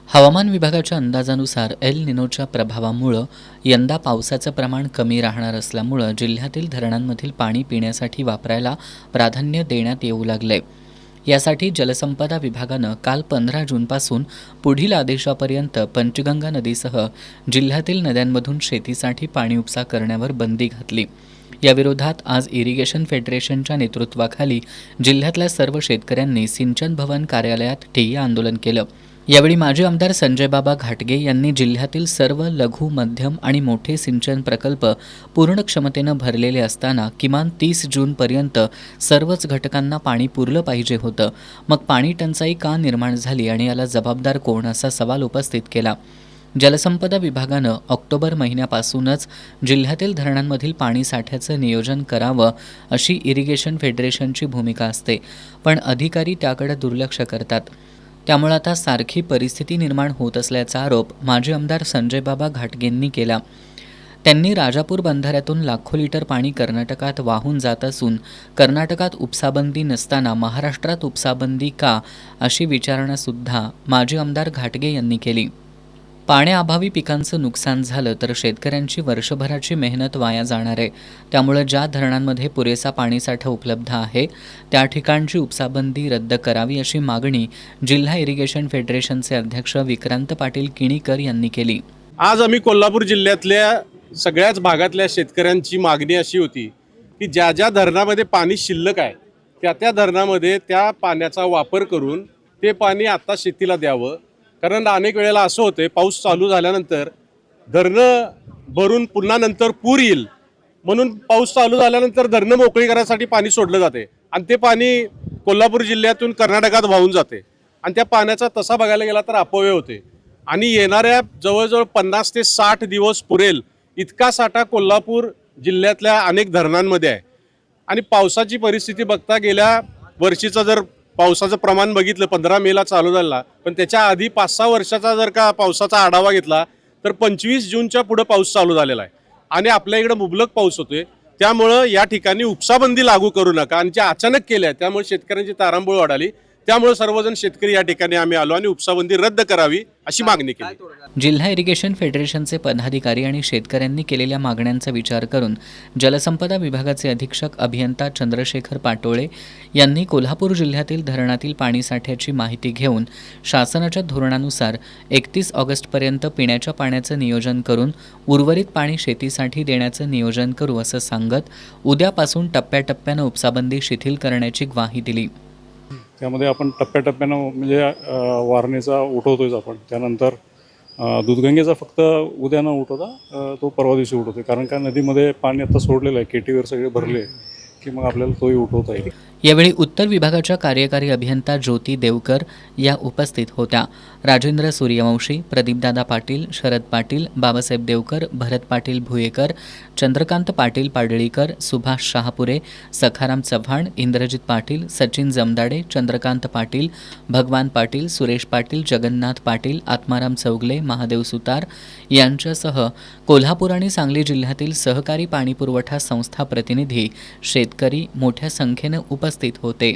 हवामान विभागाच्या अंदाजानुसार एल निनोच्या प्रभावामुळं यंदा पावसाचं प्रमाण कमी राहणार असल्यामुळं जिल्ह्यातील धरणांमधील पाणी पिण्यासाठी वापरायला प्राधान्य देण्यात येऊ लागलंय। यासाठी जलसंपदा विभागानं काल 15 जूनपासून पुढील आदेशापर्यंत पंचगंगा नदीसह जिल्ह्यातील नद्यांमधून शेतीसाठी पाणी उपसा करण्यावर बंदी घातली। याविरोधात आज इरिगेशन फेडरेशनच्या नेतृत्वाखाली जिल्ह्यातल्या सर्व शेतकऱ्यांनी सिंचन भवन कार्यालयात ठिय्या आंदोलन केलं। यावेळी माजी आमदार संजयबाबा घाटगे यांनी जिल्ह्यातील सर्व लघु, मध्यम आणि मोठे सिंचन प्रकल्प पूर्ण क्षमतेनं भरलेले असताना किमान 30 जूनपर्यंत सर्वच घटकांना पाणी पुरलं पाहिजे होतं, मग पाणी टंचाई का निर्माण झाली आणि याला जबाबदार कोण, असा सवाल उपस्थित केला। जलसंपदा विभागानं ऑक्टोबर महिन्यापासूनच जिल्ह्यातील धरणांमधील पाणी साठ्याचं नियोजन करावं अशी इरिगेशन फेडरेशनची भूमिका असते, पण अधिकारी त्याकडे दुर्लक्ष करतात। त्यामुळे आता सारखी परिस्थिती निर्माण होत असल्याचा आरोप माजी आमदार संजयबाबा घाटगेंनी केला। त्यांनी राजापूर बंधाऱ्यातून लाखो लिटर पाणी कर्नाटकात वाहून जात असून कर्नाटकात उपसाबंदी नसताना महाराष्ट्रात उपसाबंदी का, अशी विचारणा माजी आमदार घाटगे यांनी केली। पाण्याअभावी पिकांचं नुकसान झालं तर शेतकऱ्यांची वर्षभराची मेहनत वाया जाणार आहे। त्यामुळे ज्या धरणांमध्ये पुरेसा पाणीसाठा उपलब्ध आहे त्या ठिकाणची उपसाबंदी रद्द करावी अशी मागणी जिल्हा इरिगेशन फेडरेशनचे अध्यक्ष विक्रांत पाटील किणीकर यांनी केली। आज आम्ही कोल्हापूर जिल्ह्यातल्या सगळ्याच भागातल्या शेतकऱ्यांची मागणी अशी होती की ज्या ज्या धरणामध्ये पाणी शिल्लक आहे त्या धरणामध्ये त्या पाण्याचा वापर करून ते पाणी आता शेतीला द्यावं। कारण अनेक वेळेला असं होते, पाऊस चालू झाल्यानंतर धरणं भरून पुन्हा नंतर पूर येईल म्हणून पाऊस चालू झाल्यानंतर धरणं मोकळी करण्यासाठी पाणी सोडलं जाते आणि ते पाणी कोल्हापूर जिल्ह्यातून कर्नाटकात वाहून जाते आणि त्या पाण्याचा तसा बघायला गेला तर अपव्यय होते आणि येणाऱ्या जवळजवळ 50 ते 60 दिवस पुरेल इतका साठा कोल्हापूर जिल्ह्यातल्या अनेक धरणांमध्ये आहे। आणि पावसाची परिस्थिती बघता गेल्या वर्षीचा जर पावसाचं प्रमाण बघितलं 15 मेला चालू झाला, पण त्याच्या आधी 5-6 वर्षाचा जर का पावसाचा आढावा घेतला तर 25 जूनच्या पुढे पाऊस चालू झालेला आहे आणि आपल्या इकडे मुबलक पाऊस होतोय। त्यामुळं या ठिकाणी उपसाबंदी लागू करू नका आणि ज्या अचानक केल्या त्यामुळे शेतकऱ्यांची तारांबळ वाढाली। त्यामुळे सर्वजण शेतकरी या ठिकाणी आम्ही आलो आणि उपसाबंदी रद्द करावी अशी मागणी केली। जिल्हा इरिगेशन फेडरेशनचे पदाधिकारी आणि शेतकऱ्यांनी केलेल्या मागण्यांचा विचार करून जलसंपदा विभागाचे अधीक्षक अभियंता चंद्रशेखर पाटोळे यांनी कोल्हापूर जिल्ह्यातील धरणातील पाणीसाठ्याची माहिती घेऊन शासनाच्या धोरणानुसार 31 ऑगस्टपर्यंत पिण्याच्या पाण्याचं नियोजन करून उर्वरित पाणी शेतीसाठी देण्याचं नियोजन करू असं सांगत उद्यापासून टप्प्याटप्प्यानं उपसाबंदी शिथिल करण्याची ग्वाही दिली। त्यामध्ये आपण टप्प्याटप्प्यानं म्हणजे वारणेचा उठवतोय आपण, त्यानंतर दूधगंगेचा फक्त उद्या न उठवता तो परवा दिवशी उठवतोय, कारण का नदीमध्ये पाणी आता सोडलेलं आहे, केटीवर सगळे भरले की मग आपल्याला तोही उठवता येईल। यावेळी उत्तर विभागाच्या कार्यकारी अभियंता ज्योती देवकर या उपस्थित होत्या। राजेंद्र सूर्यवंशी, प्रदीपदादा पाटील, शरद पाटील, बाबासाहेब देवकर, भरत पाटील भुयेकर, चंद्रकांत पाटील पाडळीकर, सुभाष शहापुरे, सखाराम चव्हाण, इंद्रजित पाटील, सचिन जमदाडे, चंद्रकांत पाटील, भगवान पाटील, सुरेश पाटील, जगन्नाथ पाटील, आत्माराम चौगले, महादेव सुतार यांच्यासह कोल्हापूर आणि सांगली जिल्ह्यातील सहकारी पाणीपुरवठा संस्था प्रतिनिधी, शेतकरी मोठ्या संख्येने उपस्थित होते।